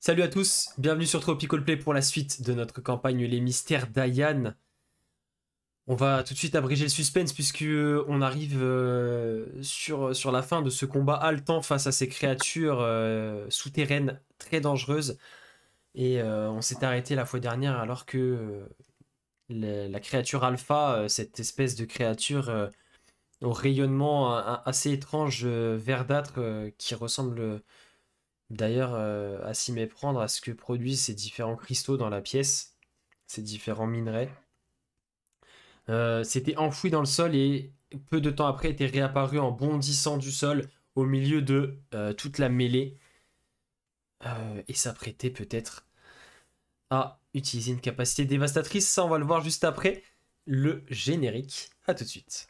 Salut à tous, bienvenue sur Tropical Play pour la suite de notre campagne Les Mystères d'Ayan. On va tout de suite abréger le suspense puisque on arrive sur la fin de ce combat haletant face à ces créatures souterraines très dangereuses. Et on s'est arrêté la fois dernière alors que la créature alpha, cette espèce de créature au rayonnement assez étrange verdâtre qui ressemble d'ailleurs à s'y méprendre à ce que produisent ces différents cristaux dans la pièce, ces différents minerais. S'était enfoui dans le sol et peu de temps après était réapparu en bondissant du sol au milieu de toute la mêlée et s'apprêtait peut-être à utiliser une capacité dévastatrice. Ça, on va le voir juste après le générique. À tout de suite.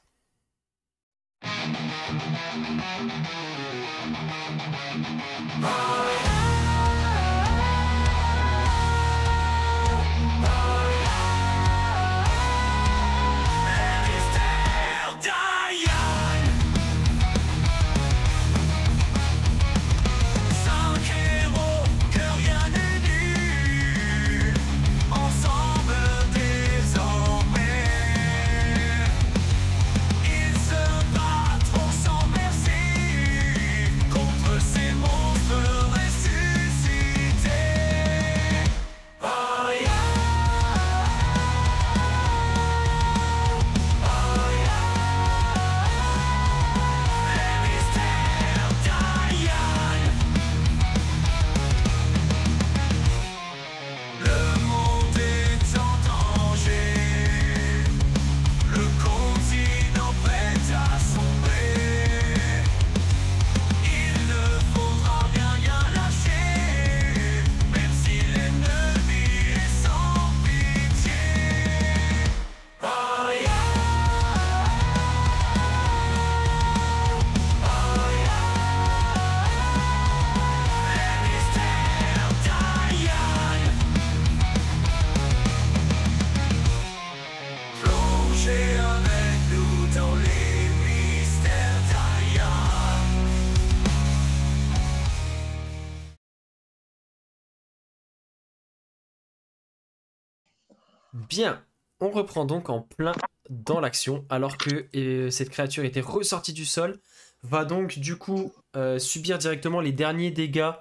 Bien, on reprend donc en plein dans l'action, alors que cette créature était ressortie du sol, va donc du coup subir directement les derniers dégâts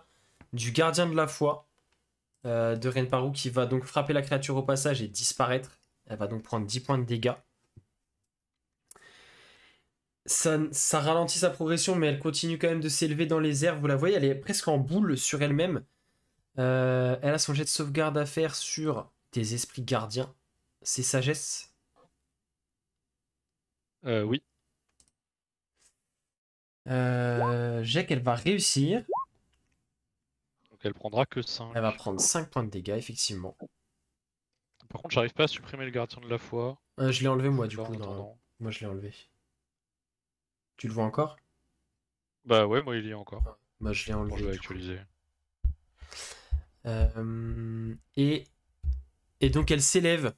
du gardien de la foi de Renparu, qui va donc frapper la créature au passage et disparaître. Elle va donc prendre 10 points de dégâts. Ça ralentit sa progression, mais elle continue quand même de s'élever dans les airs. Vous la voyez, elle est presque en boule sur elle-même. Elle a son jet de sauvegarde à faire sur tes esprits gardiens. C'est sagesse. Oui. Jet qu'elle va réussir. Donc elle prendra que 5. Elle va prendre 5 points de dégâts, effectivement. Par contre, j'arrive pas à supprimer le gardien de la foi. Je l'ai enlevé, moi, du Là, coup. en attendant. Moi, je l'ai enlevé. Tu le vois encore? Bah ouais, moi il y est encore. Moi, je l'ai Bon, enlevé. je vais Du coup. actualiser. Et donc, elle s'élève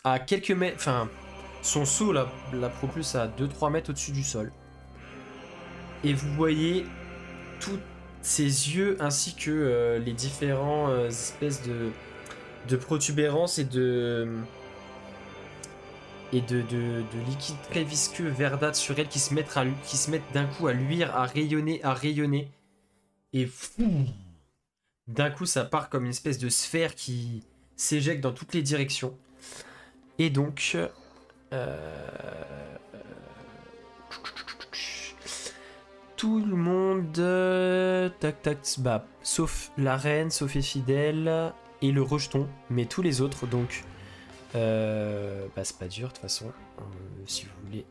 à quelques mètres. Enfin, son saut la propulse à 2-3 mètres au-dessus du sol. Et vous voyez tous ses yeux ainsi que les différents espèces de protubérances et de liquide très visqueux verdâtre sur elle qui se mettent d'un coup à luire, à rayonner. Et d'un coup, ça part comme une espèce de sphère qui s'éjecte dans toutes les directions. Et donc... tout le monde... tac, bah, sauf la reine, sauf Fidèle et le rejeton. Mais tous les autres, donc... bah, c'est pas dur, de toute façon. Si vous voulez,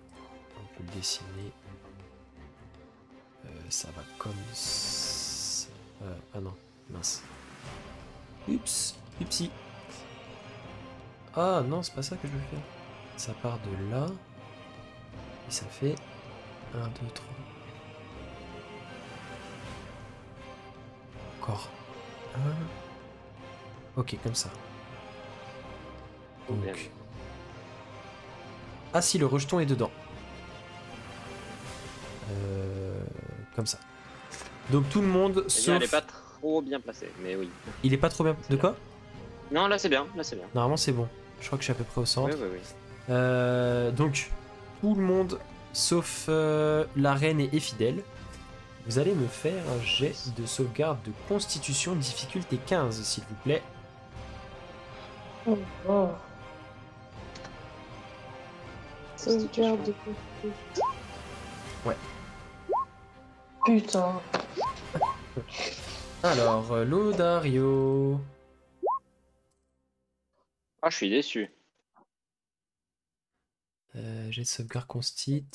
on peut le dessiner. Ça va comme ça. Ah non, mince. Upsi. Ah non, c'est pas ça que je veux faire. Ça part de là. Et ça fait 1, 2, 3. Encore 1. Ok, comme ça. Donc... Ah si, le rejeton est dedans. Comme ça. Donc tout le monde, sauf... Les pattes. trop bien placé, mais oui. Il est pas trop bien. De quoi? Non, là c'est bien, là c'est bien. Normalement, c'est bon. Je crois que je suis à peu près au Oui, centre. oui, oui. Donc, tout le monde, sauf la reine et Fidèle, vous allez me faire un jet de sauvegarde de constitution difficulté 15, s'il vous plaît. Oh. Sauvegarde de constitution. Ouais. Putain. Alors, Lodario. Ah, je suis déçu. Jet de sauvegarde constit.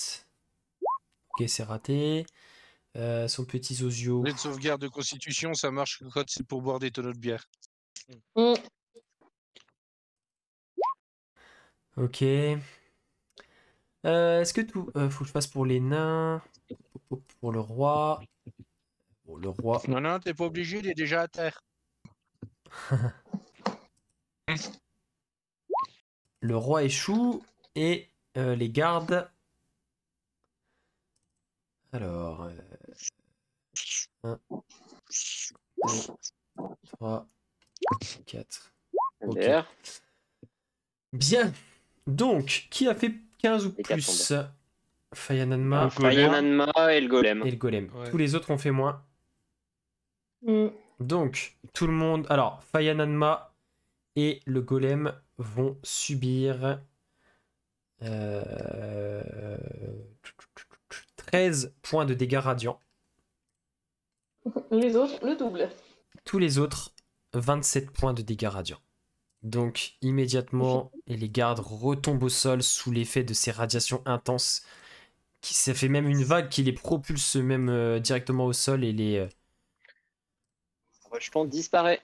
Ok, c'est raté. Son petit Zozio. Les sauvegardes de constitution, ça marche quand c'est pour boire des tonneaux de bière. Ok. Est-ce que tout. Faut que je fasse pour les nains. Pour le roi. Bon, le roi. Non, t'es pas obligé, il est déjà à terre. Le roi échoue. Et les gardes. Alors. 1, 2, 3, 4. Ok. MDR. Bien. Donc, qui a fait 15 ou Les quatre plus? Fayananma Le golem. Fayananma et le golem. et le golem. Ouais. Tous les autres ont fait moins. Donc, tout le monde. Alors, Fayananma et le golem vont subir 13 points de dégâts radiants. Les autres, le double. Tous les autres, 27 points de dégâts radiants. Donc, immédiatement, et les gardes retombent au sol sous l'effet de ces radiations intenses. Ça fait même une vague qui les propulse même directement au sol et les. Le jeton disparaît.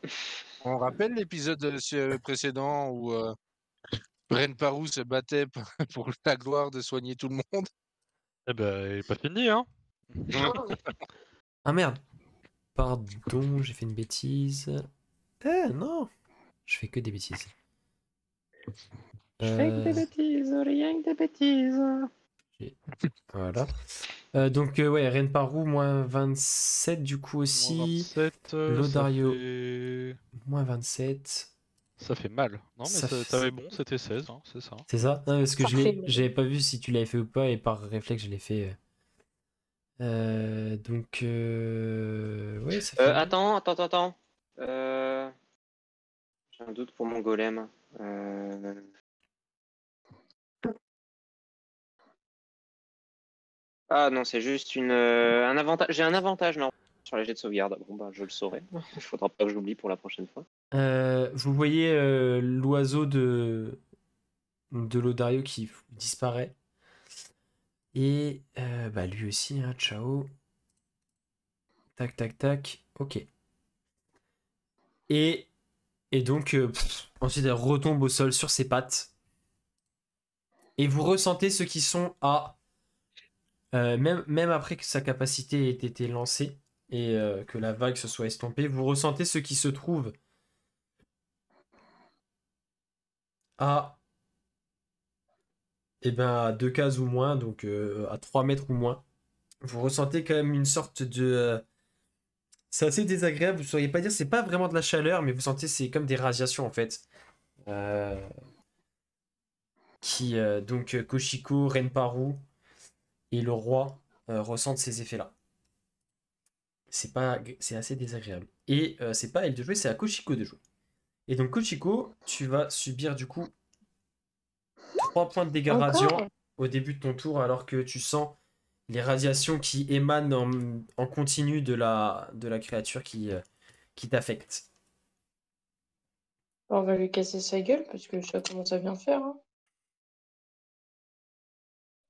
On rappelle l'épisode précédent où Ren Parou se battait pour la gloire de soigner tout le monde. Eh ben, il est pas fini, hein. Ah merde! Pardon, j'ai fait une bêtise. Non! Je fais que des bêtises. bêtises, rien que des bêtises. Voilà. Donc, ouais, Ren Parou, moins 27 du coup aussi. 27, Lodario. ça fait... Moins 27. ça fait mal. Non, mais Ça fait- t'avais bon, c'était 16, hein, c'est ça. C'est ça? Non, parce que Ça fait mal. j'avais pas vu si tu l'avais fait ou pas, et par réflexe, je l'ai fait. Donc, ouais, ça fait. Attends. J'ai un doute pour mon golem. Ah non, c'est juste un avantage. J'ai un avantage non, sur les jets de sauvegarde. Bon bah je le saurai. Il faudra pas que je l'oublie pour la prochaine fois. Vous voyez l'oiseau de Lodario qui disparaît. Et bah lui aussi, hein, ciao. Tac, tac, tac. Ok. Et donc, ensuite, elle retombe au sol sur ses pattes. Et vous ressentez ceux qui sont à... même après que sa capacité ait été lancée et que la vague se soit estompée, vous ressentez ceux qui se trouvent à... Eh ben, à 2 cases ou moins, donc à 3 mètres ou moins. Vous ressentez quand même une sorte de... c'est assez désagréable, vous ne sauriez pas dire, c'est pas vraiment de la chaleur, mais vous sentez c'est comme des radiations en fait. Qui donc Koshiko, Renparu et le roi ressentent ces effets-là. C'est assez désagréable. Et c'est pas à elle de jouer, c'est à Koshiko de jouer. Et donc Koshiko, tu vas subir du coup 3 points de dégâts Encore radiants au début de ton tour, alors que tu sens les radiations qui émanent en continu de la créature qui t'affecte. On va lui casser sa gueule parce que ça commence à bien faire. Hein.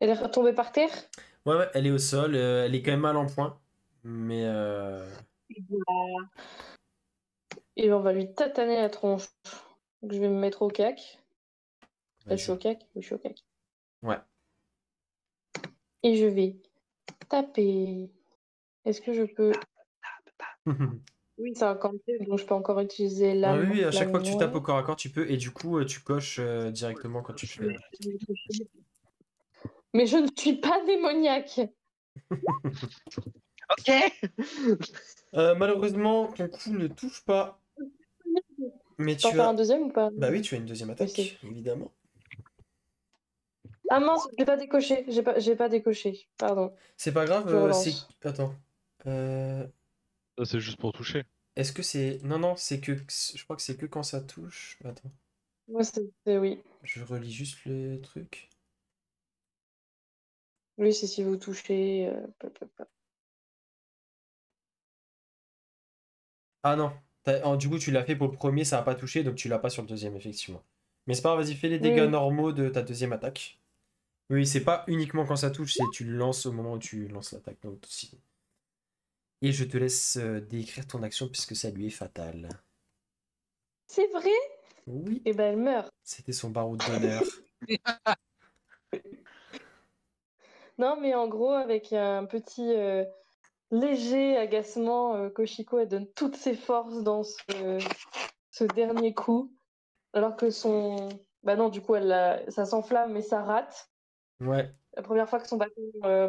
Elle est retombée par terre. Ouais, elle est au sol, elle est quand même mal en point. Mais Et on va lui tataner la tronche. Donc, je vais me mettre au cac. Là, je suis au cac. Oui, je suis au cac. Ouais. Et je vais taper. Est-ce que je peux... Oui, c'est un cantrip, donc je peux encore utiliser Ah l'âme. oui, à chaque fois que tu l'âme tapes au corps à corps, tu peux, et du coup, tu coches directement quand tu fais. Mais je ne suis pas démoniaque. Ok. Malheureusement, ton coup ne touche pas. Mais Je peux en tu faire as. un deuxième ou pas? Bah oui, tu as une deuxième attaque, c'est- évidemment. Ah mince, j'ai pas décoché. J'ai pas décoché. Pardon. C'est pas grave, Je relance. c'est. Attends. Ça, c'est juste pour toucher. Est-ce que c'est. Non, non, c'est que. Je crois que c'est que quand ça touche. Attends. Moi, oui. Je relis juste le truc. Oui, c'est si vous touchez. Ah non. Du coup, tu l'as fait pour le premier, ça a pas touché, donc tu l'as pas sur le deuxième, effectivement. Mais c'est pas grave, vas-y, fais les dégâts Oui. normaux de ta deuxième attaque. Oui, c'est pas uniquement quand ça touche, c'est tu le lances au moment où tu lances l'attaque. Donc, Et je te laisse décrire ton action puisque ça lui est fatal. C'est vrai? Oui, Et ben elle meurt. c'était son baroud d'honneur. Non, mais en gros, avec un petit léger agacement, Koshiko, elle donne toutes ses forces dans ce dernier coup. Alors que son. Bah non, du coup, ça s'enflamme, mais ça rate. Ouais. La première fois que son bâton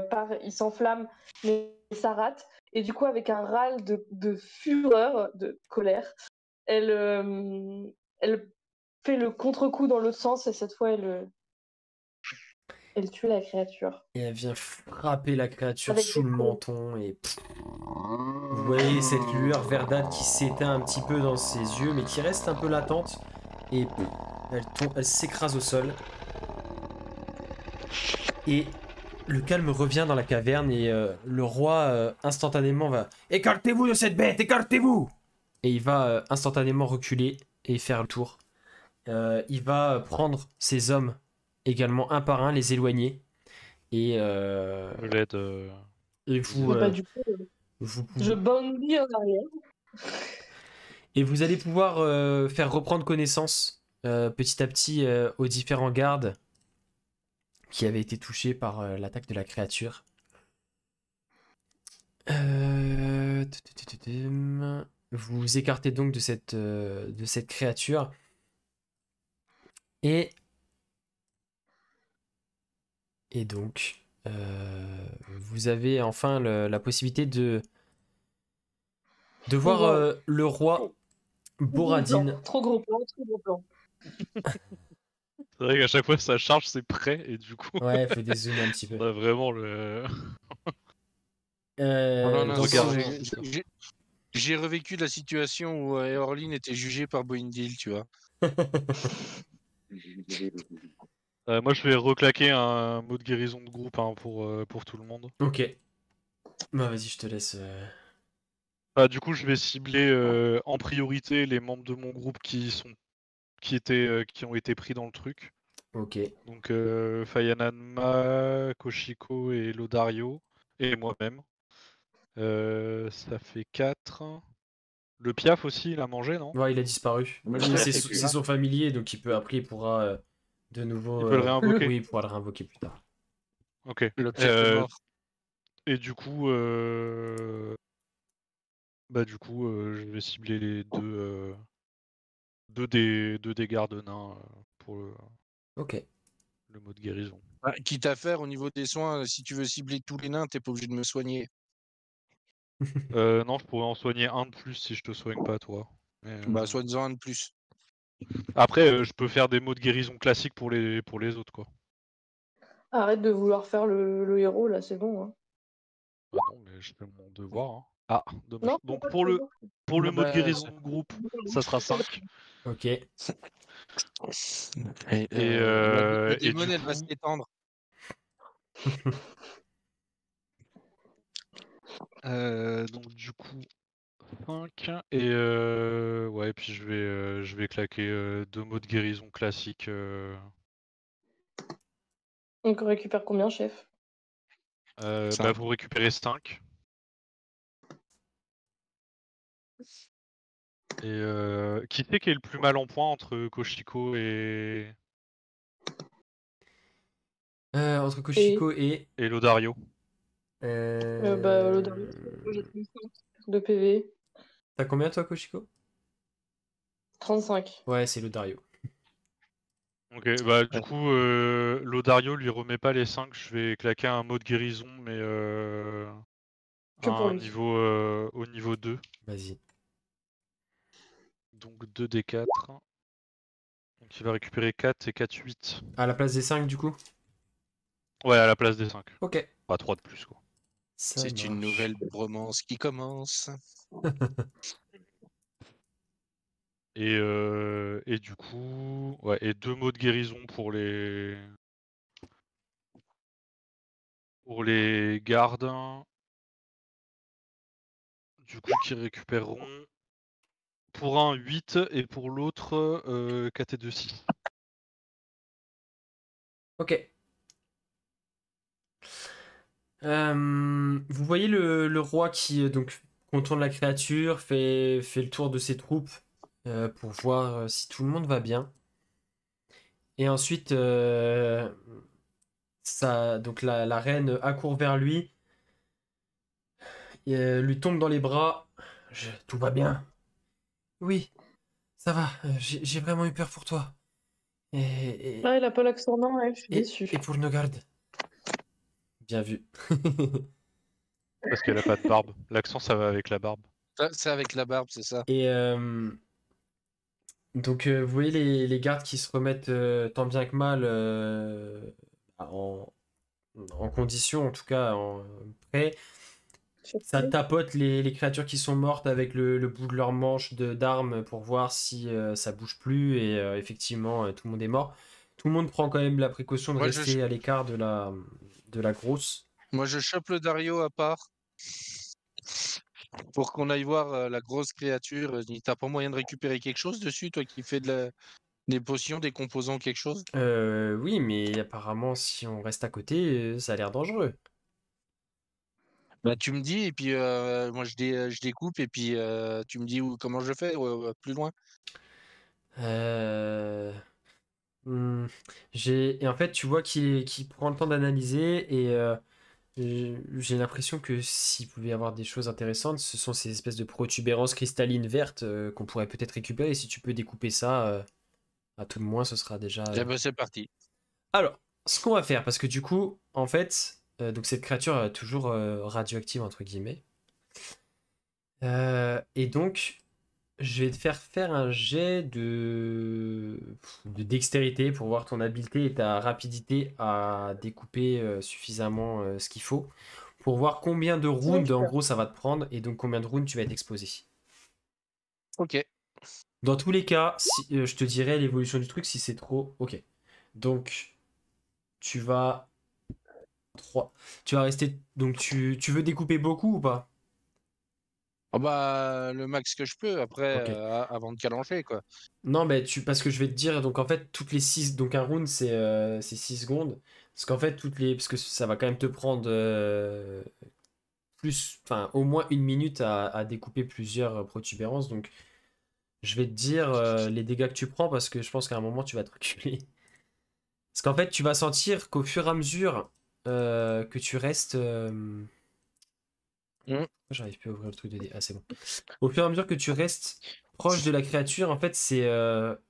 part, il s'enflamme, mais ça rate. Et du coup, avec un râle de fureur, de colère, elle fait le contre-coup dans l'autre sens et cette fois, elle tue la créature. Et elle vient frapper la créature Avec sous des le coups. menton et vous voyez cette lueur verdâtre qui s'éteint un petit peu dans ses yeux mais qui reste un peu latente et elle s'écrase au sol. Et le calme revient dans la caverne et le roi instantanément va « Écartez-vous de cette bête, écartez-vous !» Et il va instantanément reculer et faire le tour. Il va prendre ses hommes également un par un, les éloigner. Et, Je l'aide. et vous, Bah, du coup, je bondis en arrière. et vous allez pouvoir faire reprendre connaissance petit à petit aux différents gardes qui avaient été touchés par l'attaque de la créature. Vous vous écartez donc de cette créature. Et donc, vous avez enfin la possibilité de voir Wow. le roi Boradin. Trop gros plan, trop gros plan. C'est vrai qu'à chaque fois ça charge, c'est prêt, et du coup, Ouais, faut dézoomer un petit peu. on a vraiment le. Non, non, Dans Regarde. son- j'ai revécu la situation où Eorlin était jugé par Boindil, tu vois. Moi, je vais reclaquer un mot de guérison de groupe hein, pour tout le monde. Ok. Bah vas-y, je te laisse. Du coup, je vais cibler en priorité les membres de mon groupe qui ont été pris dans le truc. Ok. Donc Fayananma, Koshiko et Lodario, et moi-même. Ça fait 4. Le Piaf aussi, il a mangé, non? Ouais, il a disparu. Moi, Oui, je c'est sais plus, c'est hein. son familier, donc après, il pourra de nouveau. Il peut le réinvoquer. Oui, il pourra le réinvoquer plus tard. Ok. Le Piaf est mort. Et du coup, je vais cibler les deux des gardes nains pour Ok. le mot de guérison. Quitte à faire, au niveau des soins, si tu veux cibler tous les nains, t'es pas obligé de me soigner. Non, je pourrais en soigner un de plus si je te soigne pas, toi. Mais, Bah, soigne-en un de plus. Après, je peux faire des mots de guérison classiques pour les autres, quoi. Arrête de vouloir faire le héros, là, c'est bon. Hein. Ah non, mais je fais mon devoir. Hein. Ah, dommage. Non, Donc pas pour de le Non, mot de bah, guérison de groupe, ça sera 5. Ok. Et, la Et du démon, elle va coup, s'étendre. donc du coup 5 et ouais, puis je vais claquer 2 mots de guérison classiques. Donc on récupère combien, chef? Vous récupérez 5. Et qui c'est qui est le plus mal en point entre Koshiko et Entre Koshiko et. Lodario? Bah, le dernier, j'ai 35 de PV. T'as combien toi, Koshiko? 35. Ouais, c'est le Dario. Ok, du coup, Lodario lui remet pas les 5, je vais claquer un mot de guérison, mais Que pour un lui. niveau, au niveau 2. Vas-y. Donc 2d4. Donc il va récupérer 4 et 4, 8. À la place des 5 du coup? Ouais, à la place des 5. Ok. Pas 3 de plus, quoi. Ça C'est une marche. nouvelle bromance qui commence. Et du coup, ouais, et 2 mots de guérison pour les gardes. Du coup, qui récupéreront pour un 8 et pour l'autre 4 et 2, 6. Ok. Vous voyez le roi qui donc contourne la créature, fait le tour de ses troupes pour voir si tout le monde va bien. Et ensuite, donc la reine accourt vers lui, et, lui tombe dans les bras. Tout va bien. Oui, ça va. J'ai vraiment eu peur pour toi. Et, Ah, il a pas l'accent, non, ouais, je suis et, déçue. et pour nos gardes. Bien vu. Parce qu'elle a pas de barbe. L'accent, ça va avec la barbe. C'est avec la barbe, c'est ça. Et donc, vous voyez les gardes qui se remettent tant bien que mal en, en condition, en tout cas, prêt. Ça tapote les créatures qui sont mortes avec le bout de leur manche d'armes pour voir si ça bouge plus. Et effectivement, tout le monde est mort. Tout le monde prend quand même la précaution de Moi, rester à l'écart de la grosse. Moi, je chope le Dario à part pour qu'on aille voir la grosse créature. T'as pas moyen de récupérer quelque chose dessus, toi qui fais des potions, des composants, quelque chose? Oui, mais apparemment, si on reste à côté, ça a l'air dangereux. Bah, tu me dis, et puis moi je découpe, et puis tu me dis comment je fais plus loin. Euh, Hmm, et en fait, tu vois qu'il prend le temps d'analyser et j'ai l'impression que s'il pouvait y avoir des choses intéressantes, ce sont ces espèces de protubérances cristallines vertes qu'on pourrait peut-être récupérer. Et si tu peux découper ça, à tout le moins, ce sera déjà. Eh ben, c'est parti. Alors, ce qu'on va faire, parce que du coup, en fait, donc cette créature est toujours radioactive entre guillemets. Et donc, je vais te faire un jet de dextérité pour voir ton habileté et ta rapidité à découper suffisamment ce qu'il faut. Pour voir combien de rounds, en gros, ça va te prendre et donc combien de rounds tu vas être exposé. Ok. Dans tous les cas, je te dirai l'évolution du truc si c'est trop. Ok. Donc, tu vas. 3. Tu vas rester. Donc, tu veux découper beaucoup ou pas? Ah bah, le max que je peux, après, Ok. avant de calencher, quoi. Non, mais parce que je vais te dire, donc en fait, toutes les 6, donc un round c'est 6 secondes. Parce qu'en fait, parce que ça va quand même te prendre enfin, au moins une minute à découper plusieurs protubérances. Donc, je vais te dire les dégâts que tu prends parce que je pense qu'à un moment, tu vas te reculer. Parce qu'en fait, tu vas sentir qu'au fur et à mesure que tu restes. J'arrive plus à ouvrir le truc de dé. Ah, c'est bon. Au fur et à mesure que tu restes proche de la créature, en fait, c'est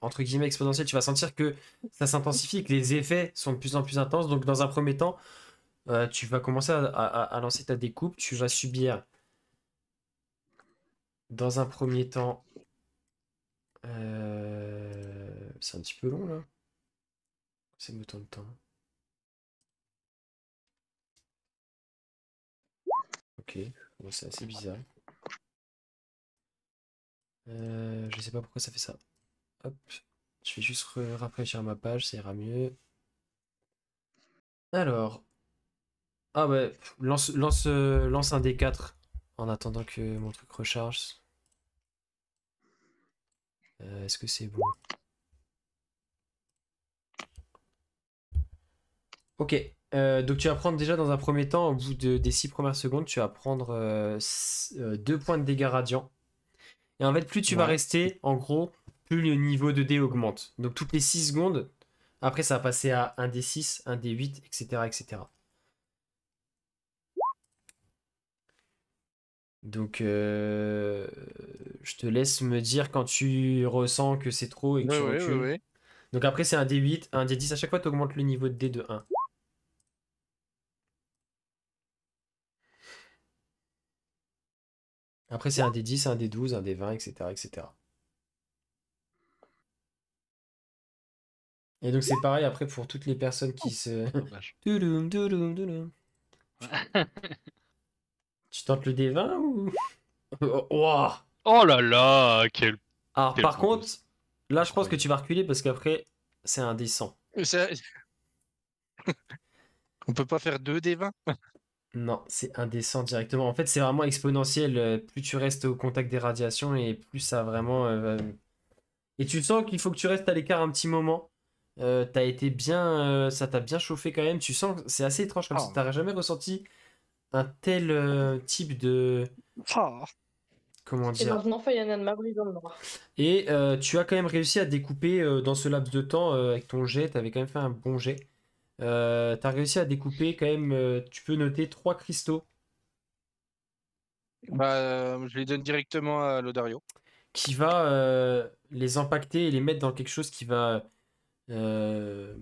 entre guillemets exponentiel. Tu vas sentir que ça s'intensifie, que les effets sont de plus en plus intenses. Donc, dans un premier temps, tu vas commencer à lancer ta découpe. Tu vas subir, dans un premier temps, c'est un petit peu long là. Ça me tend le temps. Ok, bon, c'est assez bizarre. Je sais pas pourquoi ça fait ça. Hop, je vais juste rafraîchir ma page, ça ira mieux. Alors, ah ouais, lance un D4 en attendant que mon truc recharge. Est-ce que c'est bon? Ok, donc tu vas prendre déjà dans un premier temps, au bout des 6 premières secondes, tu vas prendre 2 points de dégâts radiants. Et en fait, plus tu vas Ouais. rester, en gros, plus le niveau de dé augmente. Donc toutes les 6 secondes, après ça va passer à 1 D6, 1 D8, etc. etc. Donc je te laisse me dire quand tu ressens que c'est trop et que Oui, tu oui, oui, recules. oui. Donc après c'est un D8, un D10, à chaque fois tu augmentes le niveau de dé de 1. Après, c'est un des 10, un des 12, un des 20, etc. etc. Et donc, c'est pareil après pour toutes les personnes qui se. Dommage. Touloum, touloum, touloum. Tu tentes le D20 ou. Ouah. Oh là là, Alors, quel par beau contre, gosse. là, je pense que Incroyable. tu vas reculer parce qu'après, c'est un D100. Ça- On peut pas faire 2 des 20? Non, c'est indécent directement. En fait, c'est vraiment exponentiel. Plus tu restes au contact des radiations et plus ça vraiment. Et tu sens qu'il faut que tu restes à l'écart un petit moment. T'as été bien. Ça t'a bien chauffé quand même. Tu sens que c'est assez étrange comme ça. Oh. T'aurais jamais ressenti un tel type de. Comment Et dire? maintenant, Fayanan m'a brûlé dans le noir. Et tu as quand même réussi à découper dans ce laps de temps avec ton jet. T'avais quand même fait un bon jet. T'as réussi à découper quand même. Tu peux noter 3 cristaux Je les donne directement à Lodario. qui va les impacter et les mettre dans quelque chose qui va euh,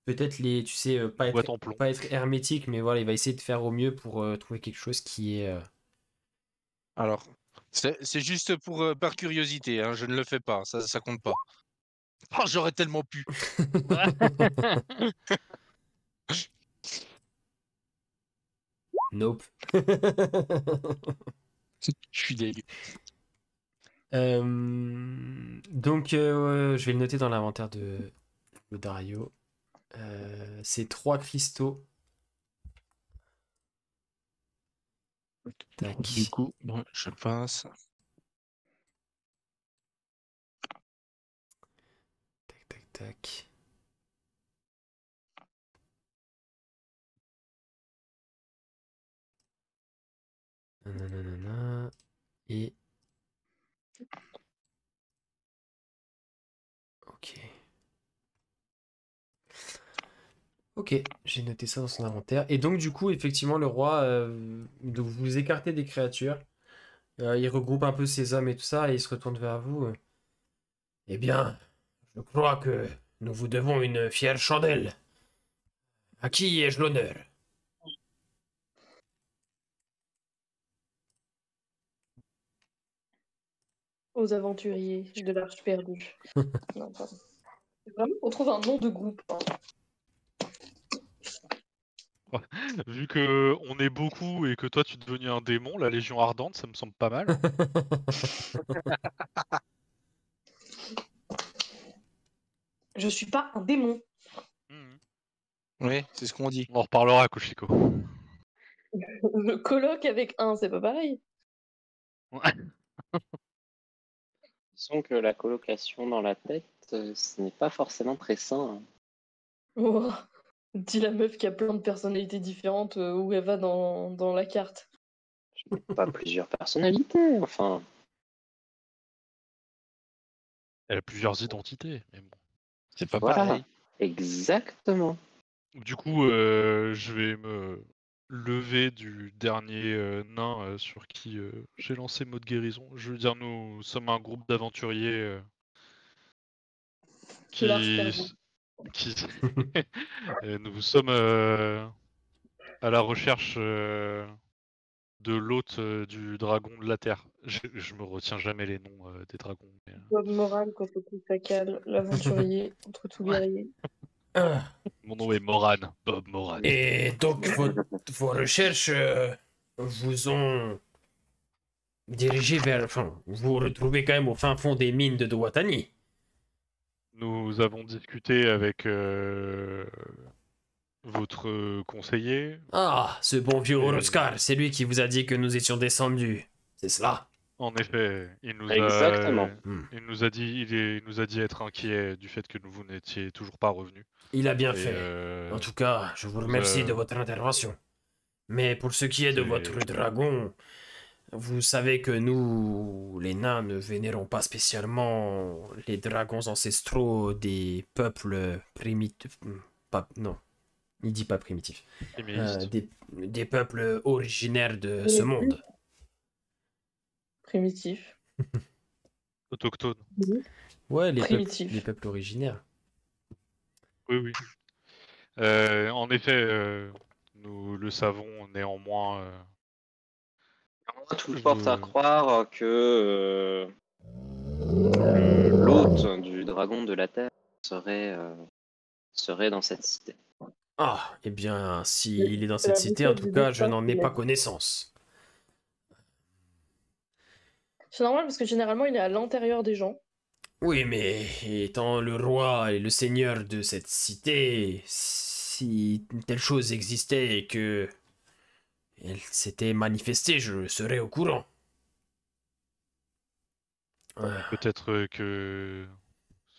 peut-être les, tu sais, Boîte en plomb. pas être hermétique, mais voilà, il va essayer de faire au mieux pour trouver quelque chose qui est. Alors, c'est juste pour par curiosité, hein, je ne le fais pas, ça compte pas. Oh, j'aurais tellement pu. Nope. Je suis dégueu. Donc, je vais le noter dans l'inventaire de Dario. C'est 3 cristaux. Tac. Du coup, bon, je passe. Tac, tac, tac. Nanana. Et. Ok. Ok, j'ai noté ça dans son inventaire. Et donc, du coup, effectivement, le roi, donc vous écartez des créatures. Il regroupe un peu ses hommes et tout ça, et il se retourne vers vous. Eh bien, je crois que nous vous devons une fière chandelle. À qui ai-je l'honneur? Aux aventuriers de l'Arche perdue. Non, pardon. Vraiment, on trouve un nom de groupe. Hein. Vu que on est beaucoup et que toi tu es devenu un démon, la Légion Ardente, ça me semble pas mal. Hein. Je suis pas un démon. Mhm. Oui, c'est ce qu'on dit. On en reparlera, Koshiko. Je colloque avec un, c'est pas pareil. Disons que la colocation dans la tête, ce n'est pas forcément très sain. Oh, dis la meuf qui a plein de personnalités différentes où elle va dans la carte. Pas plusieurs personnalités, enfin. Elle a plusieurs identités, mais bon. C'est pas Voilà, pareil. exactement. Du coup, je vais me lever du dernier nain sur qui j'ai lancé mot de guérison. Je veux dire, nous sommes un groupe d'aventuriers De l'Arche qui, perdue. qui nous sommes à la recherche de l'hôte du dragon de la terre. Je me retiens jamais les noms des dragons. Mais, Bob Moran, côté Sacal, l'aventurier, entre tout guerrier. mon nom est Moran, Bob Moran. Et donc, vos recherches vous ont dirigé vers. Enfin, vous vous retrouvez quand même au fin fond des mines de Douatani. Nous avons discuté avec votre conseiller. Ah, ce bon vieux Et- Horoscar, c'est lui qui vous a dit que nous étions descendus. C'est cela. En effet, Exactement. il nous a dit, il nous a dit être inquiet du fait que vous n'étiez toujours pas revenus. Il a bien Et, fait. En tout cas, je vous nous remercie a- de votre intervention. Mais pour ce qui est de C'est- votre dragon, vous savez que nous, les nains, ne vénérons pas spécialement les dragons ancestraux des peuples primitifs. Pas, non, il dit pas primitifs. féministe. Des peuples originaires de ce monde. Primitif. Autochtone. Ouais, Primitif. les peuples originaires. Oui, oui. En effet, nous le savons néanmoins. Moi, tout porte à croire que l'hôte du dragon de la Terre serait dans cette cité. Ah, eh bien, s'il est dans C'est cette la cité, en méthode tout du cas, je destin n'en qui ai l'a pas dit. connaissance. C'est normal parce que généralement il est à l'intérieur des gens. Oui, mais étant le roi et le seigneur de cette cité, si une telle chose existait et que elle s'était manifestée, je serais au courant. Peut-être que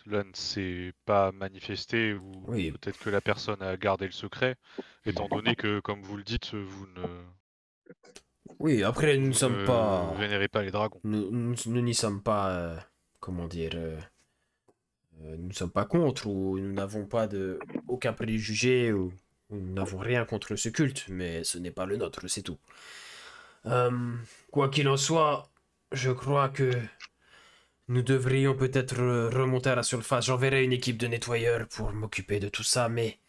cela ne s'est pas manifesté ou Oui. peut-être que la personne a gardé le secret, étant donné que, comme vous le dites, vous Oui, après, nous ne sommes ne pas... vénérez pas les dragons. Nous n'y sommes pas... comment dire... nous ne sommes pas contre ou nous n'avons pas de... aucun préjugé ou nous n'avons rien contre ce culte, mais ce n'est pas le nôtre, c'est tout. Quoi qu'il en soit, je crois que nous devrions peut-être remonter à la surface. J'enverrai une équipe de nettoyeurs pour m'occuper de tout ça, mais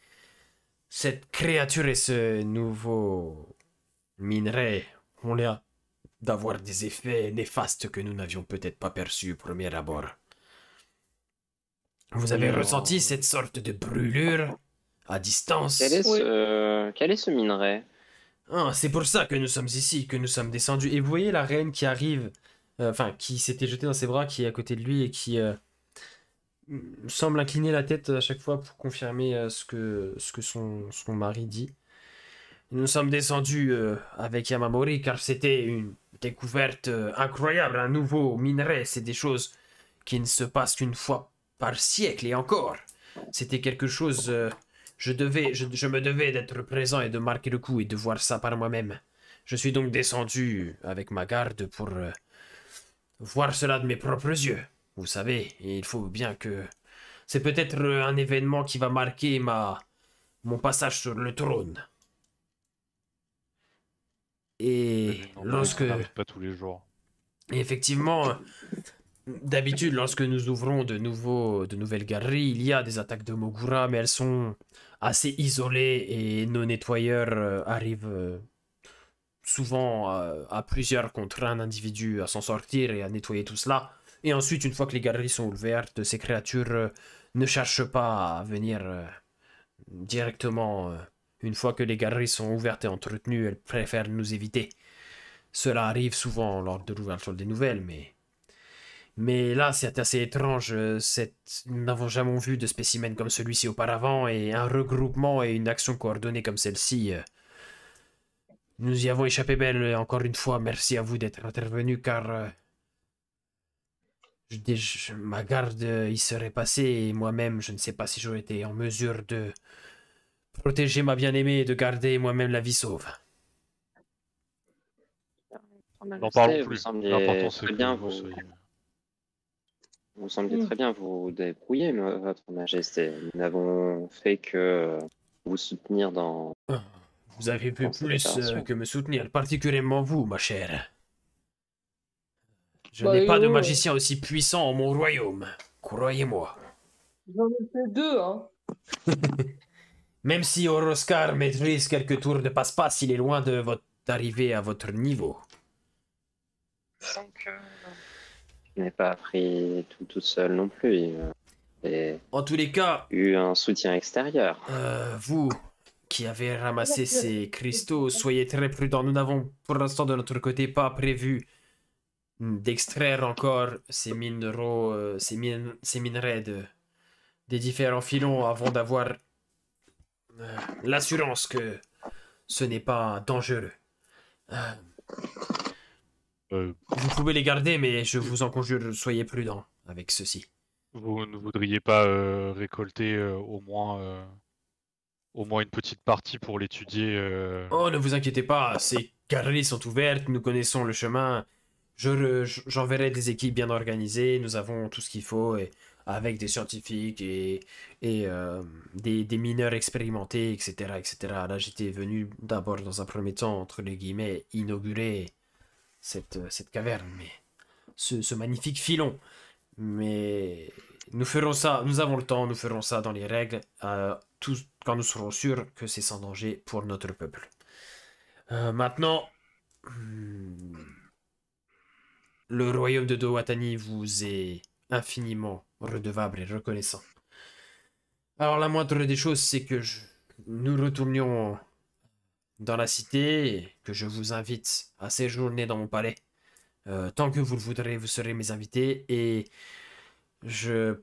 cette créature et ce nouveau minerai ont l'air d'avoir des effets néfastes que nous n'avions peut-être pas perçus au premier abord. Vous avez Oui, ressenti cette sorte de brûlure à distance? Quel est ce minerai? Ah, c'est pour ça que nous sommes ici, que nous sommes descendus. Et vous voyez la reine qui arrive, enfin, qui s'était jetée dans ses bras, qui est à côté de lui et qui semble incliner la tête à chaque fois pour confirmer ce que son mari dit. Nous sommes descendus avec Yamamori car c'était une découverte incroyable, un nouveau minerai. C'est des choses qui ne se passent qu'une fois par siècle et encore. C'était quelque chose... je me devais d'être présent et de marquer le coup et de voir ça par moi-même. Je suis donc descendu avec ma garde pour voir cela de mes propres yeux. Vous savez, et il faut bien que... C'est peut-être un événement qui va marquer mon passage sur le trône. Et non, lorsque... ça n'arrive pas tous les jours. Et effectivement, d'habitude, lorsque nous ouvrons de nouvelles galeries, il y a des attaques de Mogura, mais elles sont assez isolées et nos nettoyeurs arrivent souvent à plusieurs contre un individu à s'en sortir et à nettoyer tout cela. Et ensuite, une fois que les galeries sont ouvertes, ces créatures ne cherchent pas à venir directement. Une fois que les galeries sont ouvertes et entretenues, elles préfèrent nous éviter. Cela arrive souvent lors de l'ouverture des nouvelles, mais là, c'est assez étrange. Nous n'avons jamais vu de spécimen comme celui-ci auparavant, et un regroupement et une action coordonnée comme celle-ci. Nous y avons échappé belle, et encore une fois, merci à vous d'être intervenu, car ma garde y serait passée, et moi-même, je ne sais pas si j'aurais été en mesure de protéger ma bien-aimée et de garder moi-même la vie sauve. N'en parlons Vous plus. sembliez L'important, c'est très que bien vous soyez... Vous semblez très bien vous débrouiller, Votre Majesté. Nous n'avons fait que vous soutenir dans Vous avez pu cette plus opération. que me soutenir, particulièrement vous, ma chère. Je Bah, n'ai pas de yo. magicien aussi puissant en mon royaume, croyez-moi. J'en ai fait 2, hein. Même si Horoscar maîtrise quelques tours de passe-passe, il est loin d'arriver à votre niveau. Donc, je n'ai pas appris tout seul non plus. J'ai En tous les cas, eu un soutien extérieur. vous qui avez ramassé ces cristaux, soyez très prudents. Nous n'avons pour l'instant de notre côté pas prévu d'extraire encore ces minéraux, ces minerais des différents filons avant d'avoir l'assurance que ce n'est pas dangereux. Vous pouvez les garder, mais je vous en conjure, soyez prudents avec ceci. Vous ne voudriez pas récolter au moins une petite partie pour l'étudier Oh, ne vous inquiétez pas, ces galeries sont ouvertes, nous connaissons le chemin. J'enverrai des équipes bien organisées, nous avons tout ce qu'il faut, et avec des scientifiques et des mineurs expérimentés, etc., etc. Là, j'étais venu d'abord, dans un premier temps, entre les guillemets, inaugurer cette caverne, mais ce magnifique filon. Mais nous ferons ça, nous avons le temps, nous ferons ça dans les règles, quand nous serons sûrs que c'est sans danger pour notre peuple. Maintenant, Hmm. Le royaume de Dowatani vous est infiniment redevable et reconnaissant. Alors la moindre des choses, c'est que nous retournions dans la cité et que je vous invite à séjourner dans mon palais. Tant que vous le voudrez, vous serez mes invités et je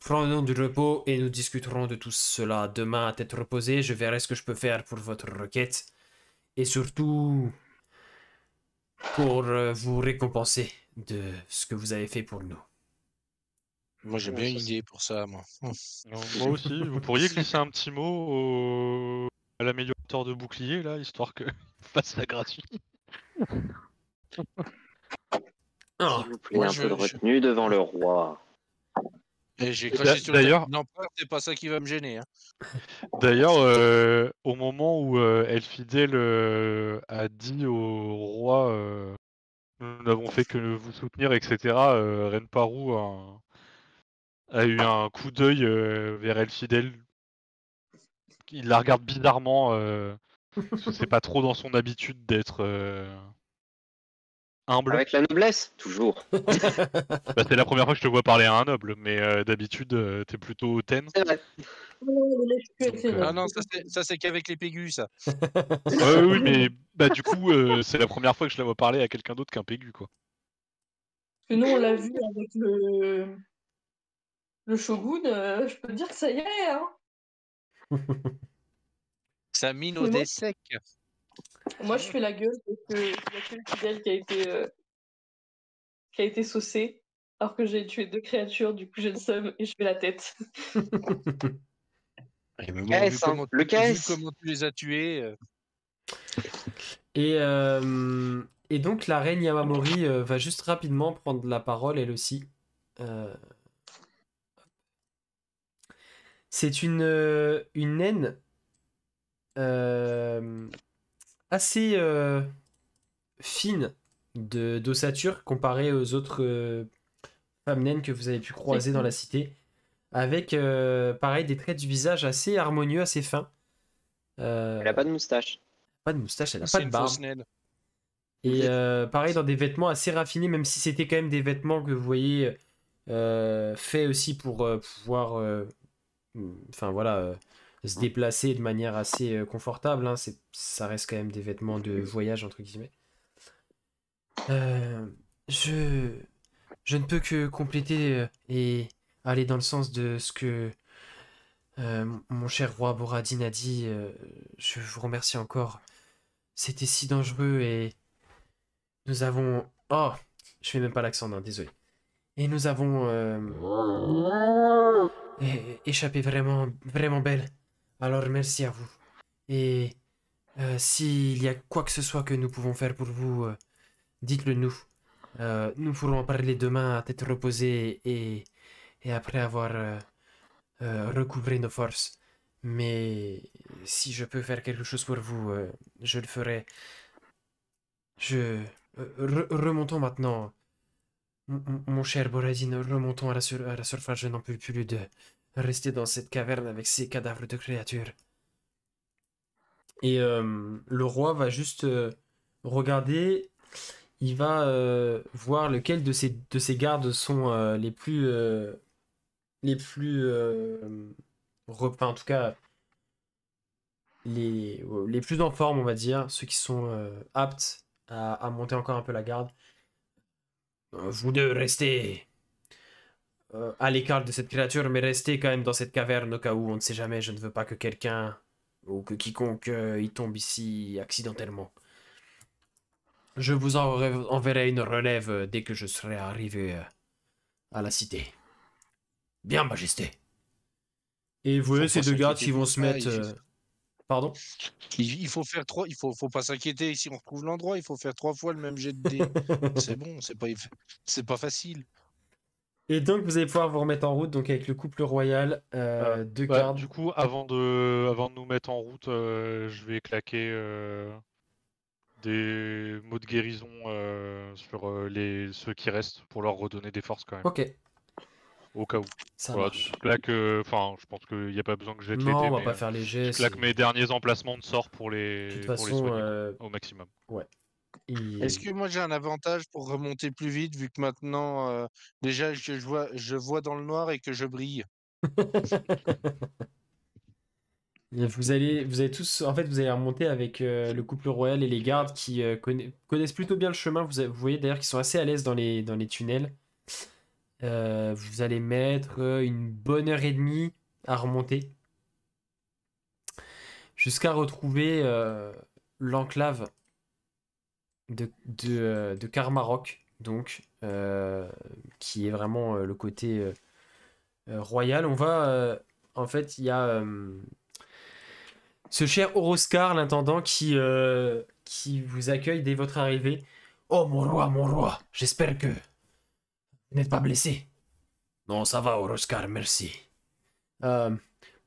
prenons du repos et nous discuterons de tout cela demain à tête reposée. Je verrai ce que je peux faire pour votre requête et surtout pour vous récompenser de ce que vous avez fait pour nous. Moi, j'ai Ouais, bien ça, une c'est- idée pour ça, moi. Moi aussi, vous pourriez glisser un petit mot à l'améliorateur de bouclier, là, histoire que fasse ça gratuit. Ah, S'il vous plaît, Moi, un peu de retenue devant le roi. Et j'ai Et craché sur le d'ailleurs- tapis de l'empereur, c'est pas ça qui va me gêner. Hein. D'ailleurs, au moment où Elfidel a dit au roi nous n'avons fait que vous soutenir, etc., Renparu a eu un coup d'œil vers Elfidel. Il la regarde bizarrement, parce que c'est pas trop dans son habitude d'être humble. Avec la noblesse, toujours. Bah, c'est la première fois que je te vois parler à un noble, mais d'habitude t'es plutôt hautaine. C'est vrai. Donc, Ah non, ça c'est qu'avec les pégus, ça. Ouais, oui, mais bah, du coup, c'est la première fois que je la vois parler à quelqu'un d'autre qu'un pégu, quoi. Parce que nous, on l'a vu avec le shogun, je peux te dire que ça irait, hein. Ça mine Mais au moi- dé sec. Moi, je fais la gueule parce qu'il y a que le fidèle qui a été saucé, alors que j'ai tué 2 créatures, du coup j'ai le seum et je fais la tête. Eh, mais bon, KS, hein, le vu KS. comment tu les as tués, et donc la reine Yamamori va juste rapidement prendre la parole elle aussi. Euh, C'est une naine assez fine d'ossature comparée aux autres femmes naines que vous avez pu croiser dans la cité, avec pareil des traits du visage assez harmonieux, assez fins. Elle a pas de moustache. Pas de moustache, elle a pas c'est de une barbe. fausse naine. Et pareil dans des vêtements assez raffinés, même si c'était quand même des vêtements que vous voyez faits aussi pour pouvoir enfin voilà, se déplacer de manière assez confortable. Hein. Ça reste quand même des vêtements de voyage, entre guillemets. Euh, je, je ne peux que compléter et aller dans le sens de ce que mon cher roi Boradin a dit. Je vous remercie encore. C'était si dangereux et nous avons... Oh, je fais même pas l'accent, non, désolé. Et nous avons échappé vraiment, vraiment belle. Alors merci à vous. Et s'il y a quoi que ce soit que nous pouvons faire pour vous, dites-le nous. Nous pourrons en parler demain à tête reposée et après avoir recouvré nos forces. Mais si je peux faire quelque chose pour vous, je le ferai. Remontons maintenant. Mon cher Boradine, remontons à la surface. Je n'en peux plus de rester dans cette caverne avec ces cadavres de créatures. Et le roi va juste regarder. Il va voir lequel de ces gardes sont enfin, en tout cas les plus en forme, on va dire, ceux qui sont aptes à monter encore un peu la garde. Vous deux restez à l'écart de cette créature, mais restez quand même dans cette caverne au cas où, on ne sait jamais. Je ne veux pas que quelqu'un ou que quiconque y tombe ici accidentellement. Je vous enverrai une relève dès que je serai arrivé à la cité. Bien, Majesté. Et vous voyez Faut ces pas deux gardes s'inquiéter qui vont pour se ça, mettre... Pardon? Il faut faire trois, faut pas s'inquiéter si on retrouve l'endroit, il faut faire 3 fois le même jet de dés. C'est bon, c'est pas facile. Et donc vous allez pouvoir vous remettre en route donc avec le couple royal, deux Ouais, gardes. du coup, avant de nous mettre en route, je vais claquer des mots de guérison sur ceux qui restent pour leur redonner des forces quand même, Ok, au cas où. ça Voilà, marche. je claque, enfin, je pense qu'il n'y a pas besoin que je jette les Non, dés, on va mais pas faire les je jets. claque c'est- mes derniers emplacements de sort pour De toute les façon, soigner quoi, au maximum. Est-ce que moi j'ai un avantage pour remonter plus vite vu que maintenant déjà je vois dans le noir et que je brille? Vous allez tous, en fait, vous allez remonter avec le couple royal et les gardes qui connaissent plutôt bien le chemin. Vous voyez d'ailleurs qu'ils sont assez à l'aise dans les tunnels. Vous allez mettre une bonne heure et demie à remonter jusqu'à retrouver l'enclave de Karmarok, donc, qui est vraiment le côté royal. En fait, il y a ce cher Oroscar, l'intendant, qui vous accueille dès votre arrivée. Oh mon roi, j'espère que vous n'êtes pas blessé. Non, ça va, Oroscar, merci. Euh,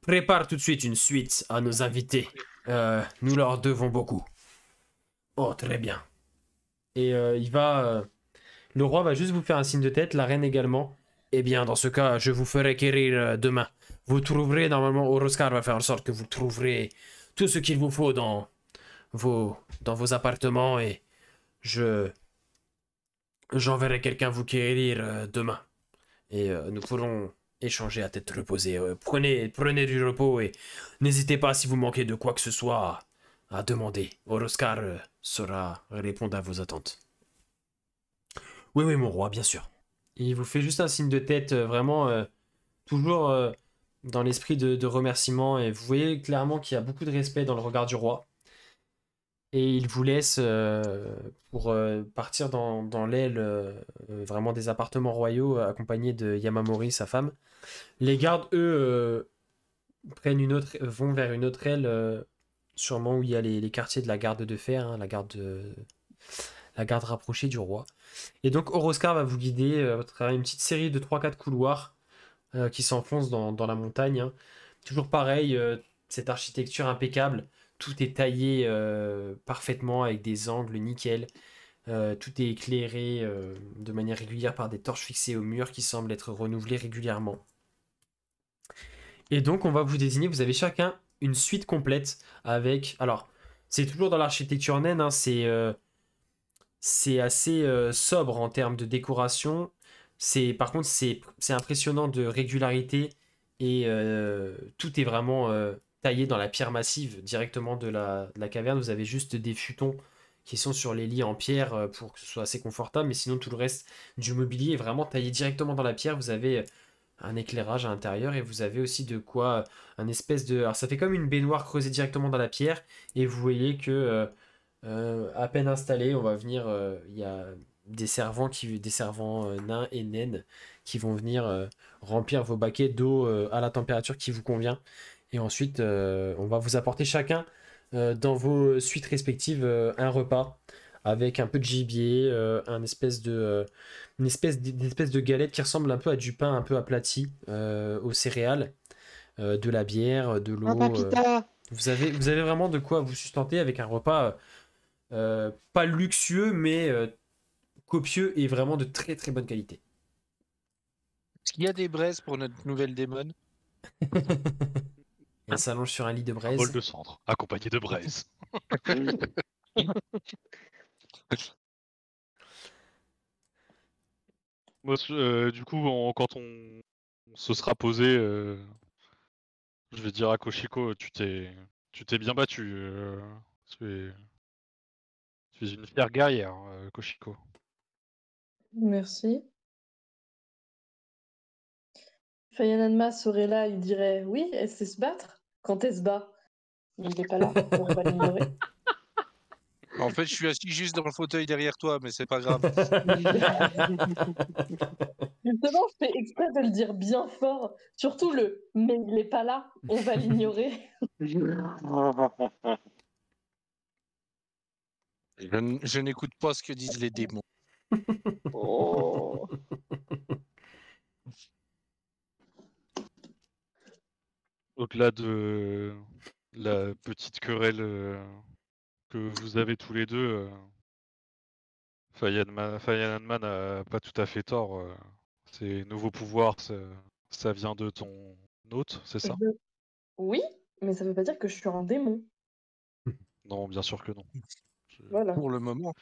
Prépare tout de suite une suite à nos invités. Nous leur devons beaucoup. Oh, très bien. Et le roi va juste vous faire un signe de tête, la reine également. Eh bien, dans ce cas, je vous ferai quérir demain. Vous trouverez, normalement, Oroscar va faire en sorte que vous trouverez tout ce qu'il vous faut dans vos appartements et j'enverrai quelqu'un vous quérir demain. Et nous pourrons échanger à tête reposée. Prenez du repos et n'hésitez pas si vous manquez de quoi que ce soit à demander. Oroscar saura répondre à vos attentes. Oui, oui, mon roi, bien sûr. Il vous fait juste un signe de tête, vraiment, toujours dans l'esprit de remerciement. Et vous voyez clairement qu'il y a beaucoup de respect dans le regard du roi. Et il vous laisse pour partir dans l'aile vraiment des appartements royaux, accompagné de Yamamori, sa femme. Les gardes, eux, vont vers une autre aile, sûrement où il y a les quartiers de la garde de fer, hein, la garde rapprochée du roi. Et donc Oroscar va vous guider à travers une petite série de 3-4 couloirs qui s'enfoncent dans la montagne, hein. Toujours pareil, cette architecture impeccable. Tout est taillé parfaitement avec des angles nickel. Tout est éclairé de manière régulière par des torches fixées au mur qui semblent être renouvelées régulièrement. Et donc on va vous désigner, vous avez chacun une suite complète avec... Alors, c'est toujours dans l'architecture naine, hein, c'est assez sobre en termes de décoration. Par contre, c'est impressionnant de régularité et tout est vraiment taillé dans la pierre massive directement de la caverne. Vous avez juste des futons qui sont sur les lits en pierre pour que ce soit assez confortable, mais sinon tout le reste du mobilier est vraiment taillé directement dans la pierre. Vous avez un éclairage à l'intérieur et vous avez aussi de quoi un espèce de... Alors ça fait comme une baignoire creusée directement dans la pierre et vous voyez que à peine installé, on va venir. Il y a des servants nains et naines qui vont venir remplir vos baquets d'eau à la température qui vous convient. Et ensuite, on va vous apporter chacun dans vos suites respectives un repas avec un peu de gibier, une espèce de galette qui ressemble un peu à du pain un peu aplati aux céréales, de la bière, de l'eau. Vous avez vraiment de quoi vous sustenter avec un repas pas luxueux, mais copieux et vraiment de très très bonne qualité. Est-ce qu'il y a des braises pour notre nouvelle démon? Elle s'allonge sur un lit de Un bol braise. de cendre, accompagné de braise. Moi, du coup, quand on se sera posé, je vais dire à Koshiko, tu t'es bien battu. Tu es une fière guerrière, Koshiko. Merci. Fayananma serait là, il dirait oui, elle sait se battre. Quand elle se bat, mais il n'est pas là, on va l'ignorer. En fait, je suis assis juste dans le fauteuil derrière toi, mais c'est pas grave. Justement, je fais exprès de le dire bien fort. Surtout mais il n'est pas là, on va l'ignorer. Je n'écoute pas ce que disent les démons. Oh. Au-delà de la petite querelle que vous avez tous les deux, Fayananma n'a pas tout à fait tort. Ces nouveaux pouvoirs, ça vient de ton hôte, c'est ça? Oui, mais ça ne veut pas dire que je suis un démon. Non, bien sûr que non. Voilà. Pour le moment.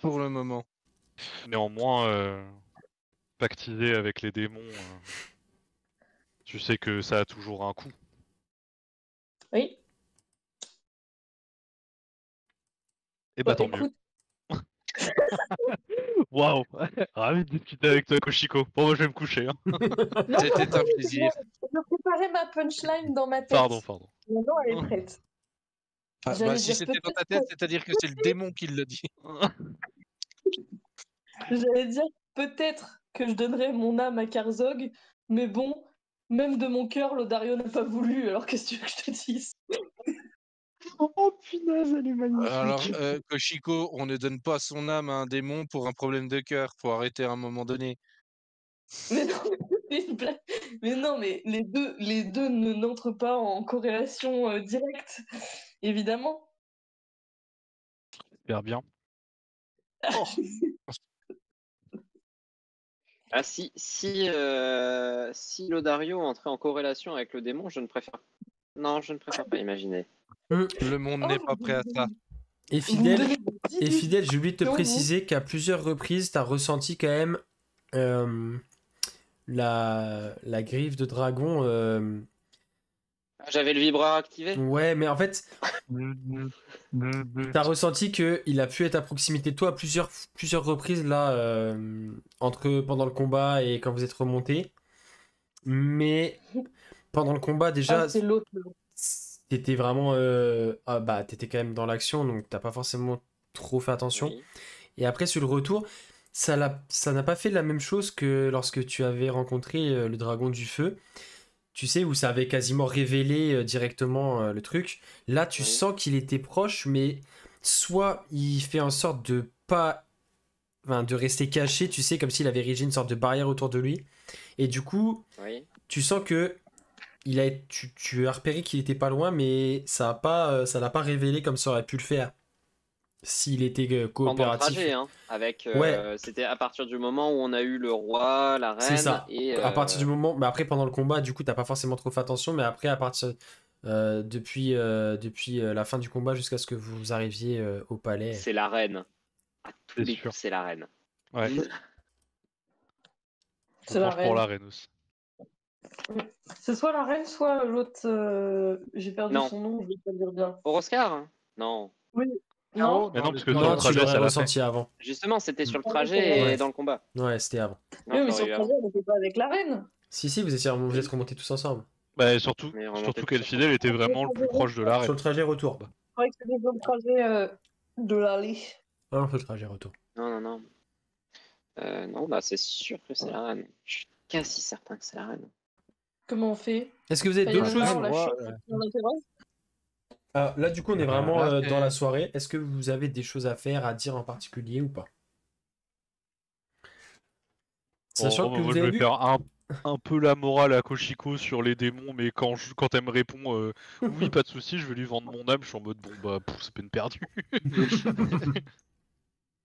Pour le moment. Néanmoins, pactiser avec les démons, tu sais que ça a toujours un coût. Oui. Et bah Bah, tant mieux. écoute, Waouh. Ravi de discuter avec toi, Koshiko. Bon, moi je vais me coucher. Hein. non, C'était un plaisir. je préparais ma punchline dans ma tête. Pardon. Maintenant, elle est prête. Ah, J'allais si dire c'était dans ta peut-être tête, c'est-à-dire que c'est le démon qui le dit. J'allais dire peut-être que je donnerais mon âme à Karzog, mais bon, même de mon cœur, Lodario n'a pas voulu, alors qu'est-ce que tu veux que je te dise? Oh punaise, elle est magnifique. Alors, Koshiko, on ne donne pas son âme à un démon pour un problème de cœur. Faut arrêter à un moment donné. Mais non, c'est une blague. Mais non, mais les deux n'entrent pas en corrélation directe, évidemment. J'espère bien. Ah si Lodario entrait en corrélation avec le démon, je ne préfère. Non, je ne préfère pas imaginer. Le monde n'est Oh, pas prêt à ça. Et vous me fidèle, donnez des idées. j'ai oublié de te Non, préciser qu'à plusieurs reprises, tu as ressenti quand même la griffe de dragon. J'avais le vibreur activé. Ouais, mais en fait, t'as ressenti qu'il a pu être à proximité de toi à plusieurs reprises là, pendant le combat et quand vous êtes remonté. Mais pendant le combat, déjà, Ah, c'est l'autre. t'étais vraiment. T'étais quand même dans l'action, donc t'as pas forcément trop fait attention. Oui. Et après, sur le retour, ça n'a pas fait la même chose que lorsque tu avais rencontré le dragon du feu. Tu sais, où ça avait quasiment révélé directement le truc. Là, tu Oui. sens qu'il était proche, mais soit il fait en sorte de pas. Enfin, de rester caché, tu sais, comme s'il avait érigé une sorte de barrière autour de lui. Et du coup, Oui. tu sens que tu as repéré qu'il était pas loin, mais ça l'a pas révélé comme ça aurait pu le faire s'il était Pendant le coopératif. trajet, hein, avec. Ouais. C'était à partir du moment où on a eu le roi, la reine. C'est ça. Et, À partir du moment. Mais après, pendant le combat, du coup, t'as pas forcément trop fait attention. Mais après, à partir. Depuis la fin du combat jusqu'à ce que vous arriviez au palais. C'est la reine. À tous C'est les sûr. coups, c'est la reine. Ouais. C'est On la mange pour reine. la reine aussi. C'est soit la reine, soit l'autre. J'ai perdu Non. son nom, je vais pas le dire bien. Pour Oscar? Non. Oui. Caro, Non. Mais non, parce que Non, sur le tu trajet, l'aurais ça l'a fait. ressenti avant. Justement, c'était sur le Ouais. trajet et Ouais. dans le combat. Ouais, c'était avant. Non, Oui, mais ça sur aurait le eu trajet, avant. on n'était pas avec la reine. Si, vous êtes remontés tous ensemble. Bah, surtout Mais remonter surtout tout qu'El ça. Fidèle était vraiment le plus proche de la Sur reine. le trajet retour. Je croyais que c'était sur le trajet de l'allée. Non, sur le trajet retour. Non. Non, bah c'est sûr que c'est la reine. Je suis quasi certain que c'est la reine. Comment on fait? Est-ce que vous avez Il y a d'autres le choses on la Ouais, chute, on l'interroge. Là, du coup, on est vraiment Là, dans la soirée. Est-ce que vous avez des choses à faire, à dire en particulier ou pas? Sachant que Moi, vous je avez vais vu. faire un peu la morale à Koshiko sur les démons, mais quand elle me répond oui, pas de souci, je vais lui vendre mon âme, je suis en mode bon bah c'est peine perdue. Non,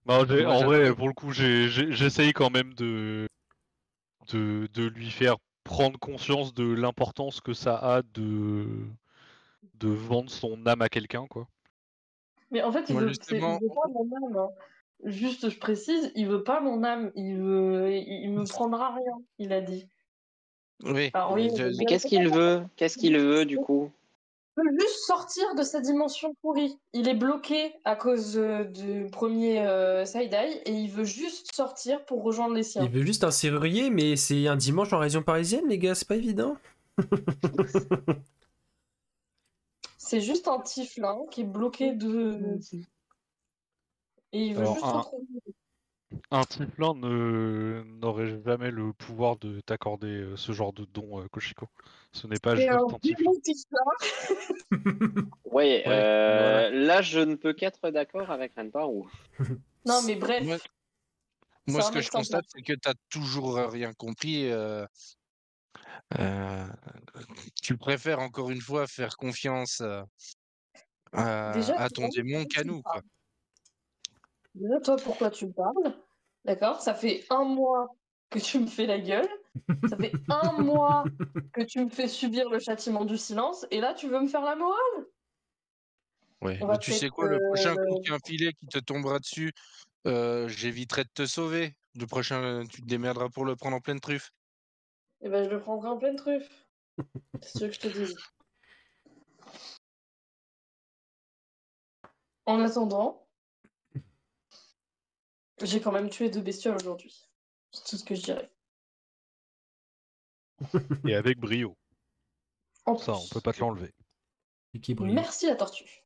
Moi, en vrai, j'adore. pour le coup, j'essaye quand même de lui faire prendre conscience de l'importance que ça a de vendre son âme à quelqu'un, quoi. Mais en fait, il Moi, veut justement, pas mon âme. Hein. Juste, je précise, il veut pas mon âme. Il me prendra rien, il a dit. oui. Alors oui, Mais qu'est-ce qu'il veut? Qu'est-ce qu'il veut du coup? Il veut juste sortir de sa dimension pourrie. Il est bloqué à cause du premier side-eye et il veut juste sortir pour rejoindre les Il siens. veut juste un serrurier, mais c'est un dimanche en région parisienne, les gars, c'est pas évident. C'est juste un tiflin qui est bloqué de. Et il veut Alors, juste retrouver. un Tiflin n'aurait jamais le pouvoir de t'accorder ce genre de don, Koshiko. Ce n'est pas C'est juste un un Tiflin. bon tiflin. Ouais, voilà. là je ne peux qu'être d'accord avec Renparou. Non, mais bref. Moi, C'est ce un que mec je sympa. constate, c'est que tu n'as toujours rien compris. Tu préfères encore une fois faire confiance Déjà, à ton toi, démon qu'à nous, quoi. Déjà, toi, pourquoi tu me parles? D'accord? Ça fait 1 mois que tu me fais la gueule. Ça fait 1 mois que tu me fais subir le châtiment du silence. Et là, tu veux me faire la morale? Ouais. On Mais va tu sais peut-être, quoi, le prochain coup qu'un filet qui te tombera dessus, j'éviterai de te sauver. Le prochain, tu te démerderas pour le prendre en pleine truffe. eh ben, je le prendrai en pleine truffe. C'est ce que je te dise. En attendant, j'ai quand même tué 2 bestioles aujourd'hui. C'est tout ce que je dirais. Et avec brio. En Ça, on peut plus. pas te l'enlever. Et qui brille. Merci la tortue.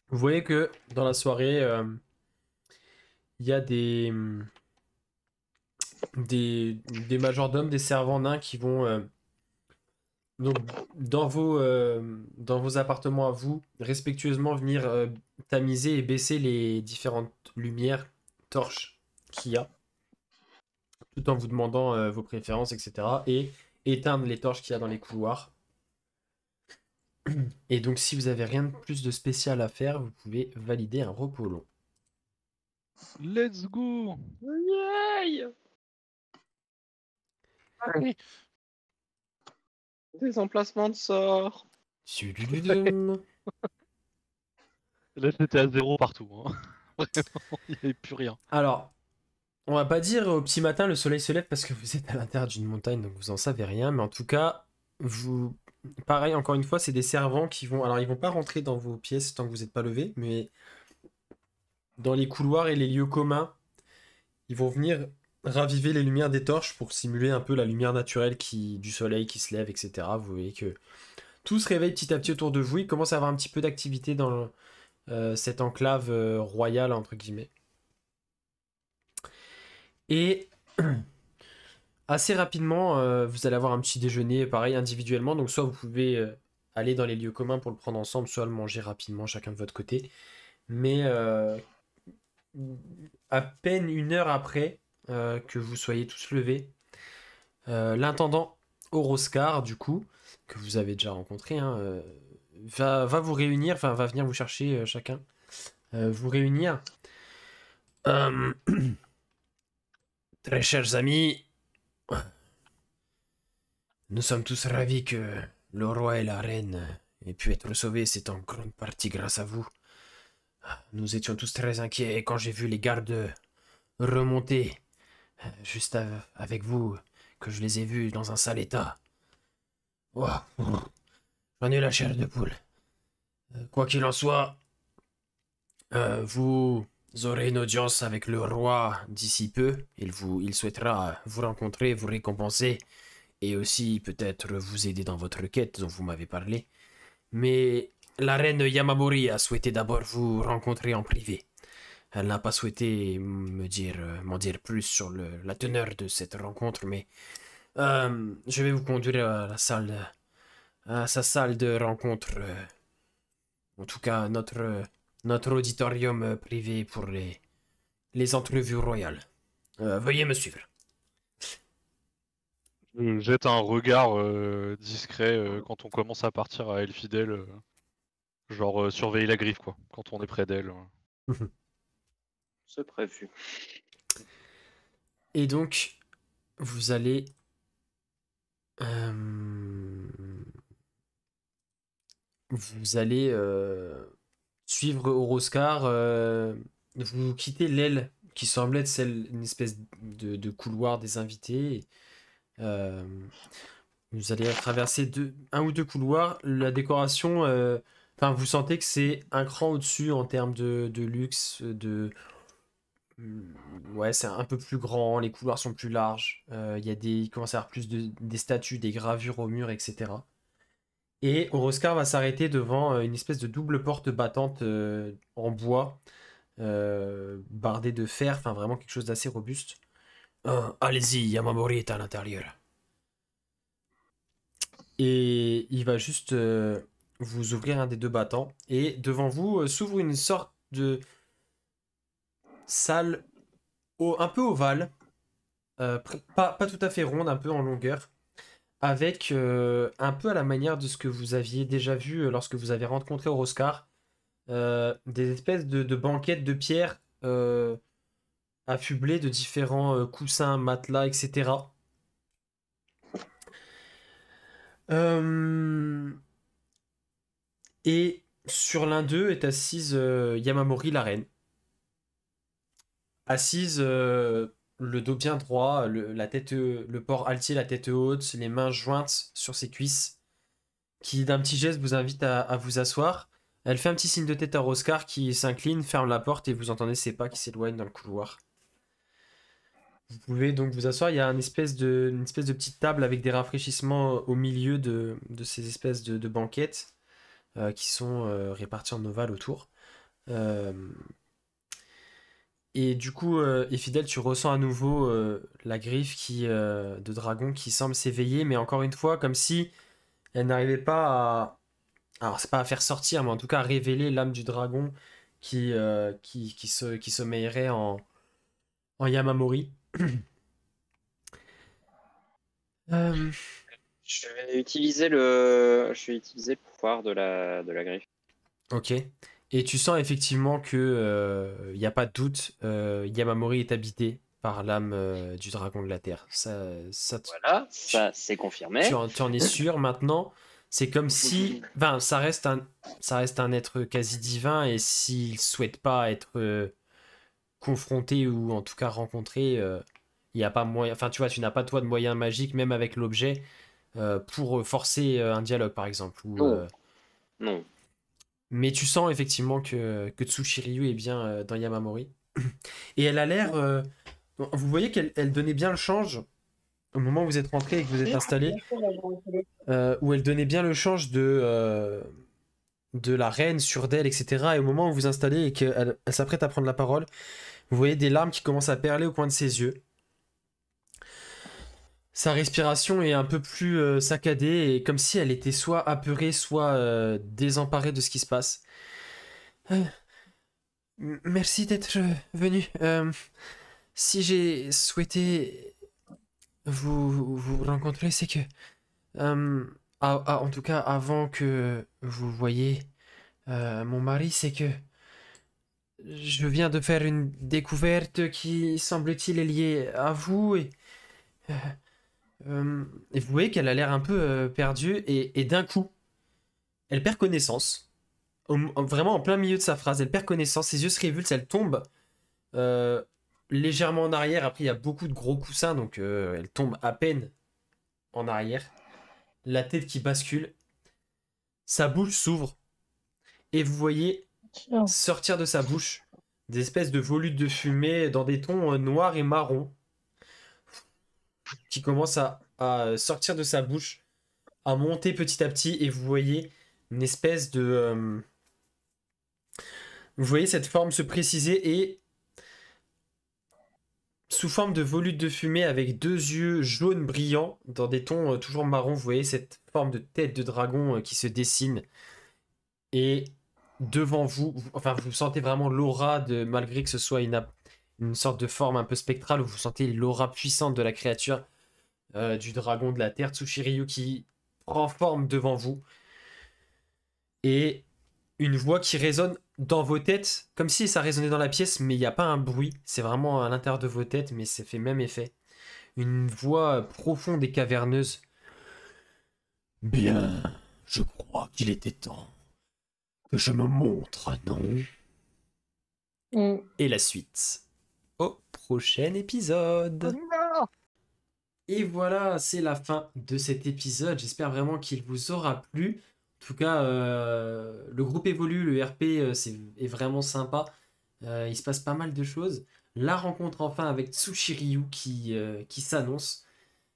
Vous voyez que dans la soirée, il y a des majordomes, des servants nains qui vont donc dans vos appartements à vous, respectueusement venir tamiser et baisser les différentes lumières, torches qu'il y a, tout en vous demandant vos préférences, etc. Et éteindre les torches qu'il y a dans les couloirs. Et donc si vous avez rien de plus de spécial à faire, vous pouvez valider un repos long. Let's go! Yay! Allez. Des emplacements de sorts. Tudududum. Là, c'était à 0 partout. Hein. Vraiment, il n'y avait plus rien. Alors, on va pas dire au petit matin le soleil se lève parce que vous êtes à l'intérieur d'une montagne donc vous en savez rien, mais en tout cas, vous. Pareil, encore une fois, c'est des servants qui vont. Alors, ils vont pas rentrer dans vos pièces tant que vous n'êtes pas levé, mais dans les couloirs et les lieux communs, ils vont venir raviver les lumières des torches pour simuler un peu la lumière naturelle du soleil qui se lève, etc. Vous voyez que tout se réveille petit à petit autour de vous. Il commence à avoir un petit peu d'activité dans cette enclave royale, entre guillemets. Et assez rapidement, vous allez avoir un petit déjeuner, pareil, individuellement. Donc, soit vous pouvez aller dans les lieux communs pour le prendre ensemble, soit le manger rapidement, chacun de votre côté. Mais à peine 1 heure après que vous soyez tous levés, l'intendant Oroscar, du coup, que vous avez déjà rencontré, hein, va vous réunir, enfin, va venir vous chercher chacun, vous réunir. Très chers amis, nous sommes tous ravis que le roi et la reine aient pu être sauvés. C'est en grande partie grâce à vous. Nous étions tous très inquiets quand j'ai vu les gardes remonter juste avec vous, que je les ai vus dans un sale état. Oh, j'en ai la chair de poule. Quoi qu'il en soit, vous aurez une audience avec le roi d'ici peu. Il souhaitera vous rencontrer, vous récompenser et aussi peut-être vous aider dans votre quête dont vous m'avez parlé. Mais la reine Yamamori a souhaité d'abord vous rencontrer en privé. Elle n'a pas souhaité m'en dire plus sur la teneur de cette rencontre, mais je vais vous conduire à sa salle de rencontre. En tout cas, notre auditorium privé pour les entrevues royales. Veuillez me suivre. Je jette un regard discret quand on commence à partir à Elfidel. Genre surveiller la griffe, quoi, quand on est près d'elle. C'est prévu. Et donc, vous allez... suivre Oroscar. Vous quittez l'aile qui semble être une espèce de couloir des invités. Vous allez traverser un ou deux couloirs. La décoration, vous sentez que c'est un cran au-dessus en termes de luxe, ouais, c'est un peu plus grand, les couloirs sont plus larges, il commence à y avoir plus des statues, des gravures au mur, etc. Et Oroscar va s'arrêter devant une espèce de double porte battante en bois, bardée de fer, enfin vraiment quelque chose d'assez robuste. Allez-y, Yamamori est à l'intérieur. Et il va juste vous ouvrir un des deux battants. Et devant vous s'ouvre une sorte de salle un peu ovale, pas tout à fait ronde, un peu en longueur, avec un peu à la manière de ce que vous aviez déjà vu lorsque vous avez rencontré Oroscar, des espèces de banquettes de pierre affublé de différents coussins, matelas, etc. Et sur l'un d'eux est assise Yamamori, la reine. Assise, le dos bien droit, la tête, le port altier, la tête haute, les mains jointes sur ses cuisses, qui d'un petit geste vous invite à vous asseoir. Elle fait un petit signe de tête à Roscar qui s'incline, ferme la porte et vous entendez ses pas qui s'éloignent dans le couloir. Vous pouvez donc vous asseoir. Il y a une espèce de petite table avec des rafraîchissements au milieu de ces espèces de banquettes qui sont réparties en ovale autour. Et du coup, Fidèle, tu ressens à nouveau la griffe de dragon qui semble s'éveiller, mais encore une fois, comme si elle n'arrivait pas à... Alors, c'est pas à faire sortir, mais en tout cas à révéler l'âme du dragon qui sommeillerait en Yamamori. Euh, Je vais utiliser le pouvoir de la griffe. ok. Et tu sens effectivement que y a pas de doute, Yamamori est habité par l'âme du dragon de la Terre. Voilà, ça c'est confirmé. Tu en es sûr maintenant. C'est comme si, enfin, ça reste un être quasi divin et s'il souhaite pas être confronté ou en tout cas rencontré, il y a pas moyen. Enfin, tu vois, tu n'as pas toi de moyen magique, même avec l'objet, pour forcer un dialogue, par exemple. Non. Non. Mais tu sens effectivement que Tsushiryu est bien dans Yamamori. Et elle a l'air. Vous voyez qu'elle donnait bien le change au moment où vous êtes rentré et que vous êtes installé. Où elle donnait bien le change de la reine sur d'elle, etc. Et au moment où vous vous installez et qu'elle s'apprête à prendre la parole, vous voyez des larmes qui commencent à perler au coin de ses yeux. Sa respiration est un peu plus saccadée et comme si elle était soit apeurée, soit désemparée de ce qui se passe. Merci d'être venu. Si j'ai souhaité vous rencontrer, c'est que... en tout cas, avant que vous voyiez mon mari, c'est que je viens de faire une découverte qui, semble-t-il, est liée à vous et vous voyez qu'elle a l'air un peu perdue et d'un coup, elle perd connaissance. Vraiment en plein milieu de sa phrase, elle perd connaissance, ses yeux se révulsent, elle tombe légèrement en arrière. Après, il y a beaucoup de gros coussins, donc elle tombe à peine en arrière. La tête qui bascule, sa bouche s'ouvre et vous voyez sortir de sa bouche des espèces de volutes de fumée dans des tons noirs et marrons qui commencent à sortir de sa bouche, à monter petit à petit, et vous voyez une espèce de... vous voyez cette forme se préciser et sous forme de volutes de fumée avec deux yeux jaunes brillants dans des tons toujours marrons, vous voyez cette forme de tête de dragon qui se dessine et devant vous, enfin vous sentez vraiment l'aura malgré que ce soit une sorte de forme un peu spectrale, où vous sentez l'aura puissante de la créature du dragon de la terre, Tsushiryu, qui prend forme devant vous et une voix qui résonne dans vos têtes, comme si ça résonnait dans la pièce, mais il n'y a pas un bruit, c'est vraiment à l'intérieur de vos têtes, mais ça fait même effet. Une voix profonde et caverneuse. Bien, je crois qu'il était temps que je me montre, non? Et la suite au prochain épisode. Et voilà, c'est la fin de cet épisode. J'espère vraiment qu'il vous aura plu. En tout cas, le groupe évolue, le RP est vraiment sympa. Il se passe pas mal de choses. La rencontre enfin avec Tsushiryu qui s'annonce.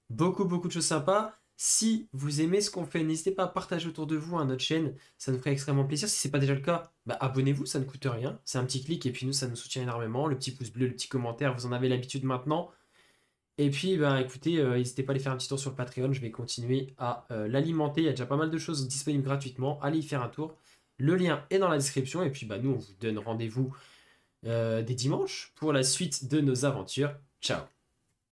Beaucoup de choses sympas. Si vous aimez ce qu'on fait, n'hésitez pas à partager autour de vous notre chaîne. Ça nous ferait extrêmement plaisir. Si c'est pas déjà le cas, abonnez-vous, ça ne coûte rien. C'est un petit clic et puis nous, ça nous soutient énormément. Le petit pouce bleu, le petit commentaire, vous en avez l'habitude maintenant. Et puis, écoutez, n'hésitez pas à aller faire un petit tour sur le Patreon. Je vais continuer à l'alimenter. Il y a déjà pas mal de choses disponibles gratuitement. Allez y faire un tour. Le lien est dans la description. Et puis, nous, on vous donne rendez-vous dès dimanche pour la suite de nos aventures. Ciao!